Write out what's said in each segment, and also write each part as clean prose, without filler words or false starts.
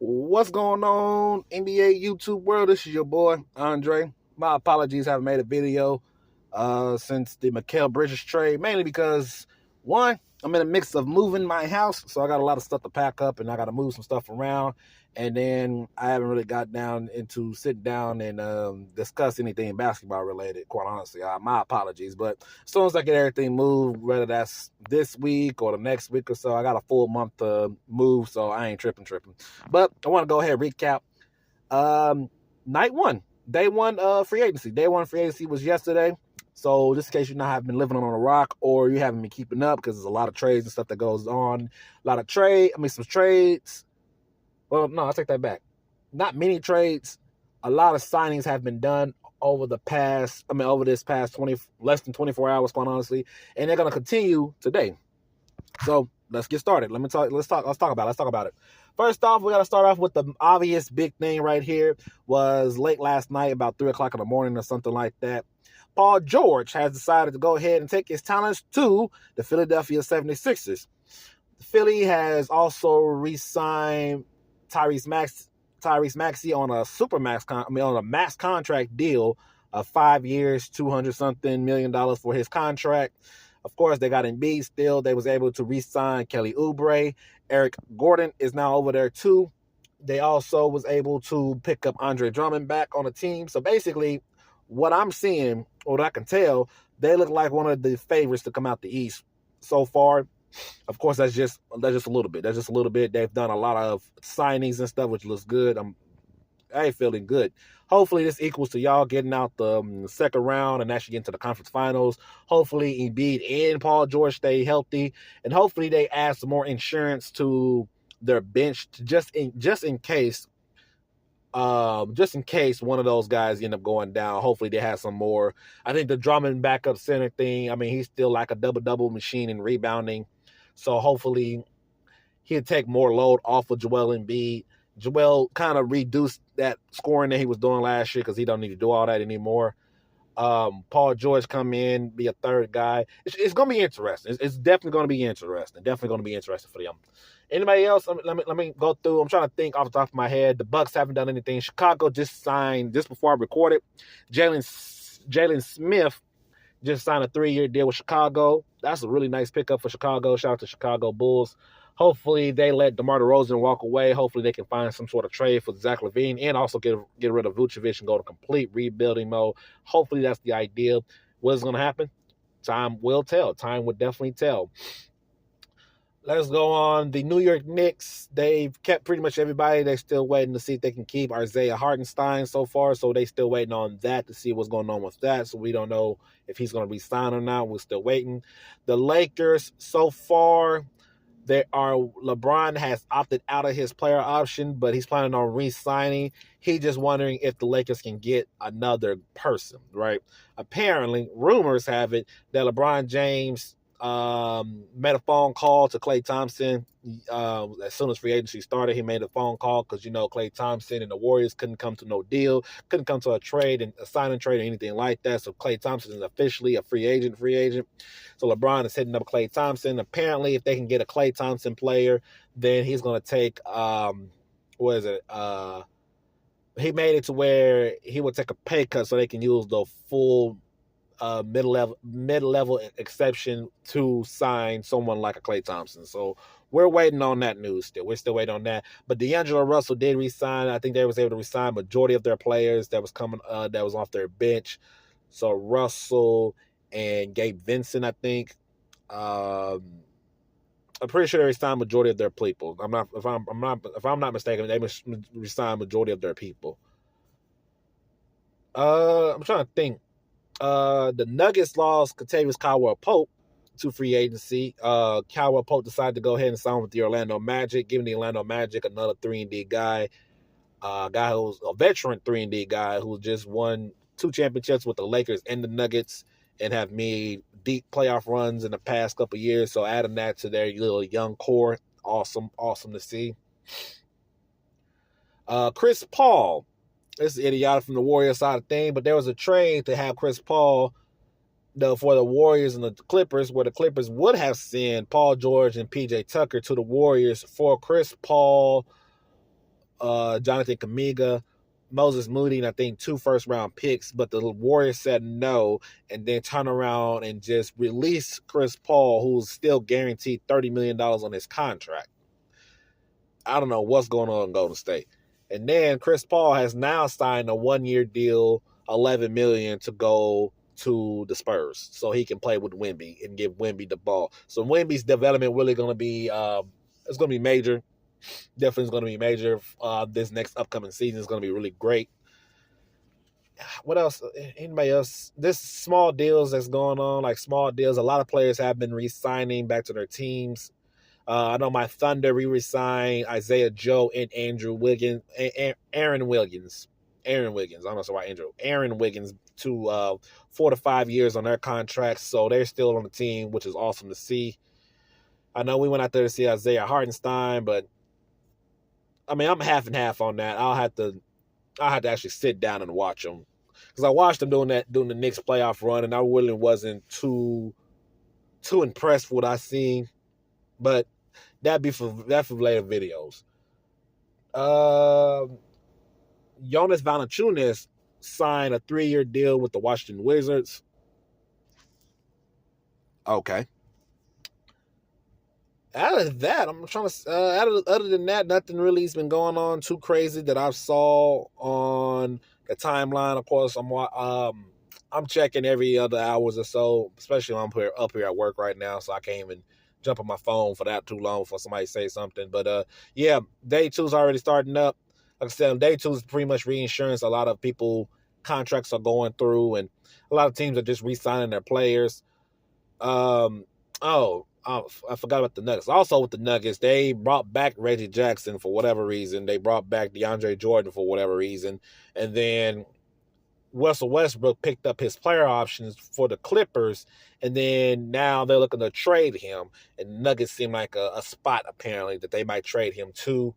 What's going on, NBA YouTube world? This is your boy, Andre. My apologies, haven't made a video since the Mikal Bridges trade, mainly because, one, I'm in the mix of moving my house, so I got a lot of stuff to pack up, and I got to move some stuff around, and then I haven't really got down into sit down and discuss anything basketball related, quite honestly. My apologies, but as soon as I get everything moved, whether that's this week or the next week or so, I got a full month to move, so I ain't tripping. But I want to go ahead and recap. Night one, day one free agency. Day one free agency was yesterday. So just in case you not have been living on a rock or you haven't been keeping up, because there's a lot of trades and stuff that goes on. Some trades. Well, no, I take that back. Not many trades. A lot of signings have been done over this past less than 24 hours, quite honestly, and they're gonna continue today. So let's get started. Let's talk about it. First off, we got to start off with the obvious big thing right here. Was late last night, about 3 o'clock in the morning or something like that. Paul George has decided to go ahead and take his talents to the Philadelphia 76ers. The Philly has also re-signed Tyrese Maxey on a max contract deal of 5 years, $200-something million for his contract. Of course, they got Embiid still. They was able to re-sign Kelly Oubre. Eric Gordon is now over there too. They also was able to pick up Andre Drummond back on the team. So basically, what I'm seeing, or what I can tell, they look like one of the favorites to come out the East so far. Of course, that's just a little bit. That's just a little bit. They've done a lot of signings and stuff, which looks good. I ain't feeling good. Hopefully, this equals to y'all getting out the second round and actually getting to the conference finals. Hopefully, Embiid and Paul George stay healthy, and hopefully, they add some more insurance to their bench just in case. Just in case one of those guys end up going down. Hopefully, they have some more. I think the Drummond backup center thing. I mean, he's still like a double machine in rebounding, so hopefully, he'll take more load off of Joel Embiid. Joel kind of reduced that scoring that he was doing last year because he don't need to do all that anymore. Paul George come in, be a third guy. It's going to be interesting. It's definitely going to be interesting. Definitely going to be interesting for them. Anybody else? Let me go through. I'm trying to think off the top of my head. The Bucks haven't done anything. Chicago just signed, just before I recorded, Jalen Smith just signed a 3-year deal with Chicago. That's a really nice pickup for Chicago. Shout out to Chicago Bulls. Hopefully, they let DeMar DeRozan walk away. Hopefully, they can find some sort of trade for Zach LaVine and also get rid of Vucevic and go to complete rebuilding mode. Hopefully, that's the idea. What is going to happen? Time will tell. Time would definitely tell. Let's go on. The New York Knicks, they've kept pretty much everybody. They're still waiting to see if they can keep Isaiah Hartenstein so far. So they still waiting on that to see what's going on with that. So we don't know if he's going to resign or not. We're still waiting. The Lakers, so far, LeBron has opted out of his player option, but he's planning on re-signing. He's just wondering if the Lakers can get another person, right? Apparently, rumors have it that LeBron James made a phone call to Klay Thompson as soon as free agency started. He made a phone call because, Klay Thompson and the Warriors couldn't come to no deal, couldn't come to a trade and a signing trade or anything like that. So Klay Thompson is officially a free agent. So LeBron is hitting up Klay Thompson. Apparently, if they can get a Klay Thompson player, then he's going to take he made it to where he would take a pay cut so they can use the full mid-level exception to sign someone like a Klay Thompson. So we're waiting on that news still. We're still waiting on that. But D'Angelo Russell did resign. I think they was able to resign majority of their players that was off their bench. So Russell and Gabe Vincent, I think. I'm pretty sure they resigned majority of their people. If I'm not mistaken, they resigned majority of their people. I'm trying to think. The Nuggets lost Kentavious Caldwell-Pope to free agency. Caldwell-Pope decided to go ahead and sign with the Orlando Magic, giving the Orlando Magic another 3-and-D guy, guy who's a veteran 3-and-D guy who just won 2 championships with the Lakers and the Nuggets and have made deep playoff runs in the past couple of years. So adding that to their little young core, awesome to see. Chris Paul. This is idiotic from the Warriors side of thing, but there was a trade to have Chris Paul for the Warriors and the Clippers, where the Clippers would have sent Paul George and PJ Tucker to the Warriors for Chris Paul, Jonathan Kuminga, Moses Moody, and I think 2 first-round picks, but the Warriors said no, and then turn around and just release Chris Paul, who's still guaranteed $30 million on his contract. I don't know what's going on in Golden State. And then Chris Paul has now signed a 1-year deal, $11 million, to go to the Spurs so he can play with Wemby and give Wemby the ball. So Wemby's development really going to be it's going to be major. Definitely is going to be major. This next upcoming season is going to be really great. What else? Anybody else? This small deals that's going on, like small deals. A lot of players have been re-signing back to their teams. I know my Thunder re-signed Isaiah Joe and Andrew Wiggins, Aaron Wiggins. I'm not sure why Aaron Wiggins to 4 to 5 years on their contracts, so they're still on the team, which is awesome to see. I know we went out there to see Isaiah Hartenstein, but I mean I'm half and half on that. I'll have to actually sit down and watch them because I watched them doing the Knicks playoff run, and I really wasn't too impressed with what I seen. But that's for later videos. Jonas Valanciunas signed a 3-year deal with the Washington Wizards. Okay. Out of that, I'm trying to. Other than that, nothing really has been going on too crazy that I saw on the timeline. Of course, I'm checking every other hours or so, especially when I'm up here at work right now, so I can't even jump on my phone for that too long for somebody to say something. But yeah, day 2's already starting up. Like I said, day 2 is pretty much reinsurance. A lot of people contracts are going through, and a lot of teams are just re-signing their players. I forgot about the Nuggets. Also with the Nuggets, they brought back Reggie Jackson for whatever reason. They brought back DeAndre Jordan for whatever reason. And then Russell Westbrook picked up his player options for the Clippers. And then now they're looking to trade him. And Nuggets seem like a spot, apparently, that they might trade him to.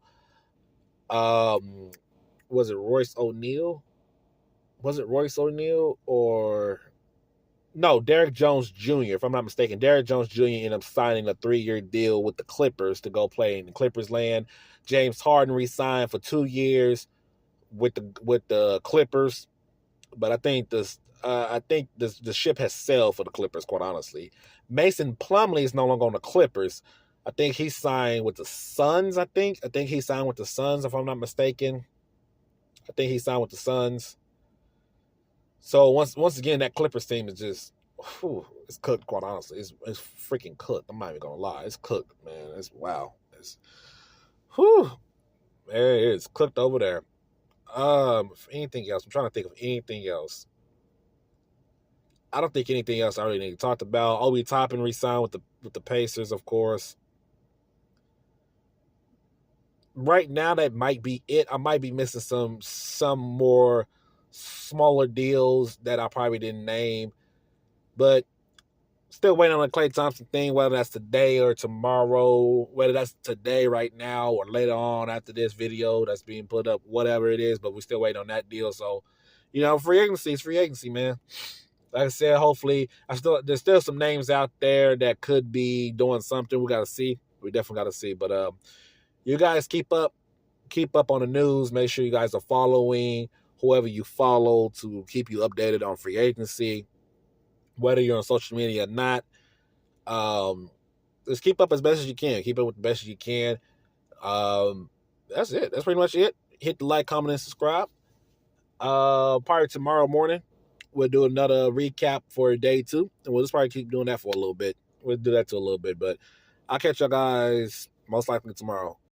Was it Royce O'Neal? Or... No, Derrick Jones Jr., if I'm not mistaken. Derrick Jones Jr. ended up signing a 3-year deal with the Clippers to go play in the Clippers land. James Harden re-signed for 2 years with the Clippers. But I think the ship has sailed for the Clippers, quite honestly. Mason Plumlee is no longer on the Clippers. I think he signed with the Suns, I think he signed with the Suns, if I'm not mistaken. I think he signed with the Suns. So once again, that Clippers team is just, it's cooked. Quite honestly, it's freaking cooked. I'm not even gonna lie, it's cooked, man. It's wow. It's, it's cooked over there. For anything else, I'm trying to think of anything else. I don't think anything else I really need to talk about. Obi Toppin re-signed with the Pacers, of course. Right now, that might be it. I might be missing some more smaller deals that I probably didn't name, but still waiting on the Klay Thompson thing, whether that's today or tomorrow, whether that's today right now or later on after this video that's being put up, whatever it is, but we're still waiting on that deal. So, free agency is free agency, man. Like I said, hopefully, there's still some names out there that could be doing something. We got to see. We definitely got to see. But you guys keep up on the news. Make sure you guys are following whoever you follow to keep you updated on free agency, whether you're on social media or not. Just keep up as best as you can. Keep up with the best as you can. That's it. That's pretty much it. Hit the like, comment, and subscribe. Probably tomorrow morning, we'll do another recap for day 2, and we'll just probably keep doing that for a little bit. We'll do that to a little bit, but I'll catch y'all guys most likely tomorrow.